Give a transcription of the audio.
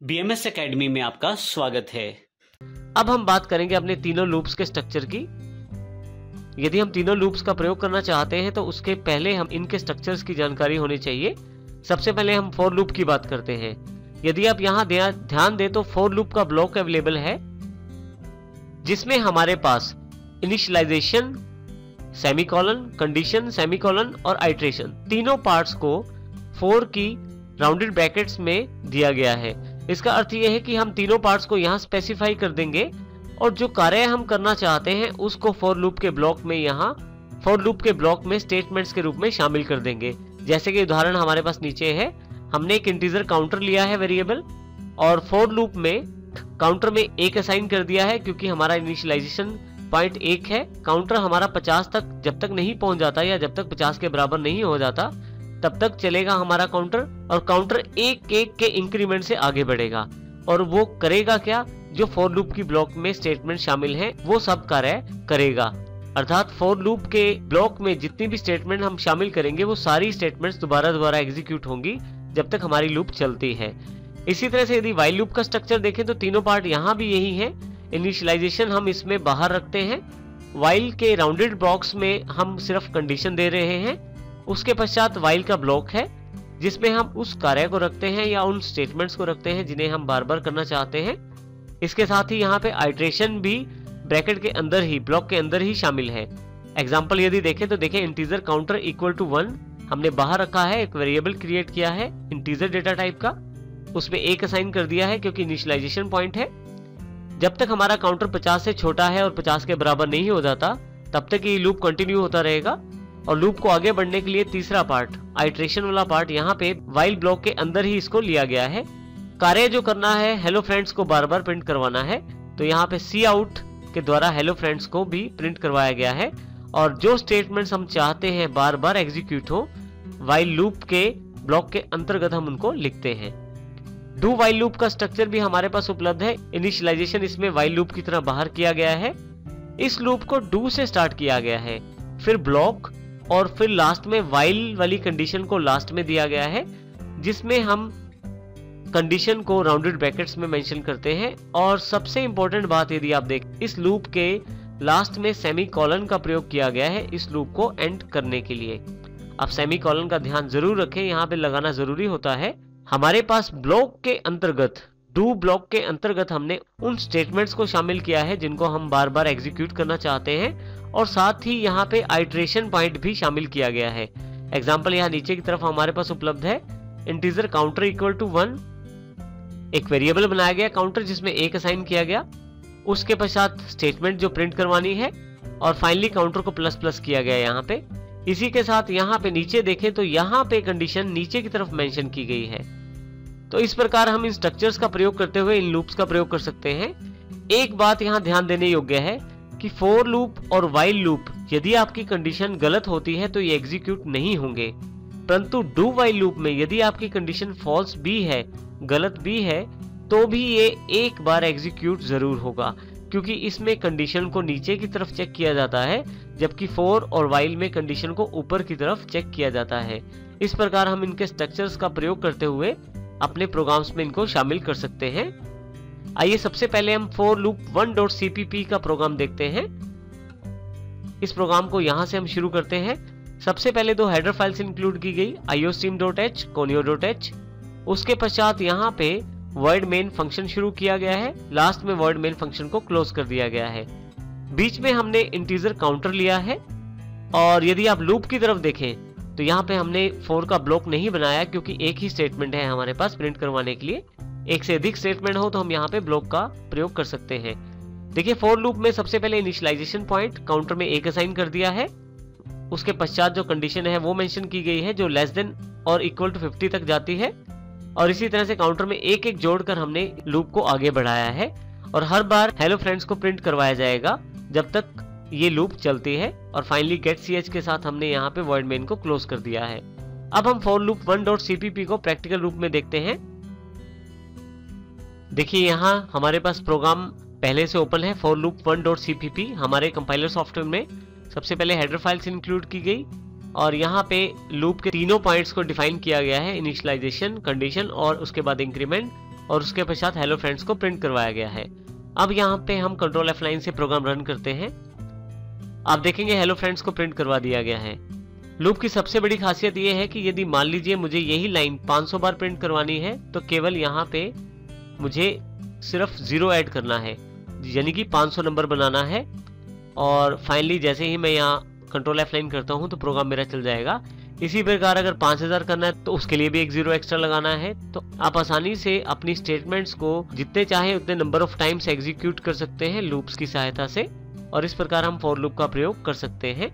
BMS academy में आपका स्वागत है। अब हम बात करेंगे अपने तीनों लूप्स के स्ट्रक्चर की। यदि हम तीनों लूप्स का प्रयोग करना चाहते हैं तो उसके पहले हम इनके स्ट्रक्चर्स की जानकारी होनी चाहिए। सबसे पहले हम फॉर लूप की बात करते हैं। यदि आप यहाँ ध्यान दें तो फॉर लूप का ब्लॉक अवेलेबल है जिसमें हमारे पास इनिशियलाइजेशन, सेमीकोलन, कंडीशन, सेमीकोलन और आइट्रेशन तीनों पार्ट्स को फॉर की राउंडेड ब्रैकेट्स में दिया गया है। इसका अर्थ यह है कि हम तीनों पार्ट्स को यहाँ स्पेसिफाई कर देंगे और जो कार्य हम करना चाहते हैं उसको फॉर लूप के ब्लॉक में यहाँ फॉर लूप के ब्लॉक में स्टेटमेंट्स के रूप में शामिल कर देंगे। जैसे कि उदाहरण हमारे पास नीचे है, हमने एक इंटीजर काउंटर लिया है वेरिएबल और फॉर लूप में काउंटर में 1 असाइन कर दिया है क्योंकि हमारा इनिशियलाइजेशन पॉइंट 1 है। काउंटर हमारा 50 तक जब तक नहीं पहुंच जाता या जब तक 50 के बराबर नहीं हो जाता तब तक चलेगा हमारा काउंटर, और काउंटर एक के इंक्रीमेंट से आगे बढ़ेगा। और वो करेगा क्या? जो फॉर लूप की ब्लॉक में स्टेटमेंट शामिल हैं वो सब कार्य करेगा। अर्थात फॉर लूप के ब्लॉक में जितनी भी स्टेटमेंट हम शामिल करेंगे वो सारी स्टेटमेंट्स दोबारा एग्जीक्यूट होंगी जब तक हमारी लूप चलती है। इसी तरह से यदि व्हाइल लूप का स्ट्रक्चर देखें तो तीनों पार्ट यहाँ भी यही है। इनिशियलाइजेशन हम इसमें बाहर रखते हैं, व्हाइल के राउंडेड बॉक्स में हम सिर्फ कंडीशन दे रहे हैं। उसके पश्चात व्हाइल का ब्लॉक है जिसमें हम उस कार्य को रखते हैं या उन स्टेटमेंट्स को रखते हैं जिन्हें हम बार बार करना चाहते हैं। इसके साथ ही यहाँ पे आइट्रेशन भी ब्रैकेट के अंदर ही, ब्लॉक के अंदर ही शामिल है। एग्जाम्पल यदि देखें तो देखें इंटीजर काउंटर इक्वल टू 1 हमने बाहर रखा है, एक वेरिएबल क्रिएट किया है इंटीजर डेटा टाइप का, उसमें 1 असाइन कर दिया है क्योंकि इनिशियलाइजेशन पॉइंट है। जब तक हमारा काउंटर 50 से छोटा है और 50 के बराबर नहीं हो जाता तब तक ये लूप कंटिन्यू होता रहेगा। और लूप को आगे बढ़ने के लिए तीसरा पार्ट, आइट्रेशन वाला पार्ट, यहाँ पे व्हाइल ब्लॉक के अंदर ही इसको लिया गया है। कार्य जो करना है हेलो फ्रेंड्स को बार बार प्रिंट करवाना है, तो यहाँ पे सी आउट के द्वारा हेलो फ्रेंड्स को भी प्रिंट करवाया गया है। और जो स्टेटमेंट्स हम चाहते हैं बार बार एग्जीक्यूट हो व्हाइल लूप के ब्लॉक के अंतर्गत हम उनको लिखते हैं। डू व्हाइल लूप का स्ट्रक्चर भी हमारे पास उपलब्ध है। इनिशियलाइजेशन इसमें व्हाइल लूप की तरह बाहर किया गया है। इस लूप को डू से स्टार्ट किया गया है, फिर ब्लॉक और फिर लास्ट में व्हाइल वाली कंडीशन को लास्ट में दिया गया है जिसमें हम कंडीशन को राउंडेड ब्रैकेट्स में मेंशन करते हैं। और सबसे इंपॉर्टेंट बात यदि आप देख, इस लूप के लास्ट में सेमीकोलन का प्रयोग किया गया है इस लूप को एंड करने के लिए। अब सेमीकोलन का ध्यान जरूर रखें, यहाँ पे लगाना जरूरी होता है। हमारे पास ब्लॉक के अंतर्गत, डू ब्लॉक के अंतर्गत हमने उन स्टेटमेंट्स को शामिल किया है जिनको हम बार बार एग्जीक्यूट करना चाहते हैं, और साथ ही यहाँ पे आइट्रेशन पॉइंट भी शामिल किया गया है। एग्जाम्पल यहाँ नीचे की तरफ हमारे पास उपलब्ध है, इंटीजर काउंटर इक्वल टू 1, एक वेरिएबल बनाया गया काउंटर जिसमें 1 असाइन किया गया, उसके पश्चात स्टेटमेंट जो प्रिंट करवानी है, और फाइनली काउंटर को प्लस प्लस किया गया यहाँ पे। इसी के साथ यहाँ पे नीचे देखें तो यहाँ पे कंडीशन नीचे की तरफ मेंशन की गई है। तो इस प्रकार हम इन स्ट्रक्चर्स का प्रयोग करते हुए इन लूप्स का प्रयोग कर सकते हैं। एक बात यहाँ ध्यान देने योग्य है कि फॉर लूप और व्हाइल लूप यदि आपकी कंडीशन गलत होती है तो ये एग्जीक्यूट नहीं होंगे, परंतु डू व्हाइल लूप में यदि आपकी कंडीशन फॉल्स भी है, गलत भी है, तो भी ये एक बार एग्जीक्यूट जरूर होगा क्योंकि इसमें कंडीशन को नीचे की तरफ चेक किया जाता है जबकि फॉर और व्हाइल में कंडीशन को ऊपर की तरफ चेक किया जाता है। इस प्रकार हम इनके स्ट्रक्चर्स का प्रयोग करते हुए अपने प्रोग्राम्स में इनको शामिल कर सकते हैं। आइए सबसे पहले हम फॉर लूप 1.cpp का प्रोग्राम देखते हैं। इस प्रोग्राम को यहां से हम शुरू करते हैं। सबसे पहले 2 हेडर फाइल्स इंक्लूड की गई, iostream.h, conio.h। उसके पश्चात यहाँ पे वर्ड मेन फंक्शन शुरू किया गया है, लास्ट में वर्ड मेन फंक्शन को क्लोज कर दिया गया है। बीच में हमने इंटीजर काउंटर लिया है, और यदि आप लूप की तरफ देखें तो यहाँ पे हमने फॉर का ब्लॉक नहीं बनाया क्योंकि एक ही स्टेटमेंट है हमारे पास प्रिंट करवाने के लिए। एक से अधिक स्टेटमेंट हो तो हम यहाँ पे ब्लॉक का प्रयोग कर सकते हैं। देखिए फॉर लूप में सबसे पहले इनिशियलाइजेशन पॉइंट काउंटर में 1 असाइन कर दिया है, उसके पश्चात जो कंडीशन है वो मेंशन की गई है जो लेस देन और इक्वल टू 50 तक जाती है, और इसी तरह से काउंटर में 1 जोड़कर हमने लूप को आगे बढ़ाया है। और हर बार हेलो फ्रेंड्स को प्रिंट करवाया जाएगा जब तक ये लूप चलती है, और फाइनली गेट ch के साथ हमने यहाँ पे वर्ड मेन को क्लोज कर दिया है। अब हम फॉर लूप 1.cpp को प्रैक्टिकल रूप में देखते हैं। देखिए यहाँ हमारे पास प्रोग्राम पहले से ओपन है, फॉर लूप 1.cpp। हमारे कंपाइलर सॉफ्टवेयर में सबसे पहले हेडर फाइल्स इंक्लूड की गई और यहाँ पे लूप के तीनों पॉइंट्स को डिफाइन किया गया है, इनिशियलाइजेशन, कंडीशन और उसके बाद इंक्रीमेंट। और उसके पश्चात हेलो फ्रेंड्स को प्रिंट करवाया गया है। अब यहाँ पे हम कंट्रोल F9 से प्रोग्राम रन करते हैं। आप देखेंगे हेलो फ्रेंड्स को प्रिंट करवा दिया गया है। लूप की सबसे बड़ी खासियत यह है कि यदि मान लीजिए मुझे यही लाइन 500 बार प्रिंट करवानी है तो केवल यहाँ पे मुझे सिर्फ 0 ऐड करना है, यानी कि 500 नंबर बनाना है। और फाइनली जैसे ही मैं यहाँ कंट्रोल F9 करता हूँ तो प्रोग्राम मेरा चल जाएगा। इसी प्रकार अगर 5000 करना है तो उसके लिए भी एक 0 एक्स्ट्रा लगाना है। तो आप आसानी से अपनी स्टेटमेंट्स को जितने चाहे उतने नंबर ऑफ टाइम्स एग्जीक्यूट कर सकते हैं लूप्स की सहायता से, और इस प्रकार हम फॉर लूप का प्रयोग कर सकते हैं।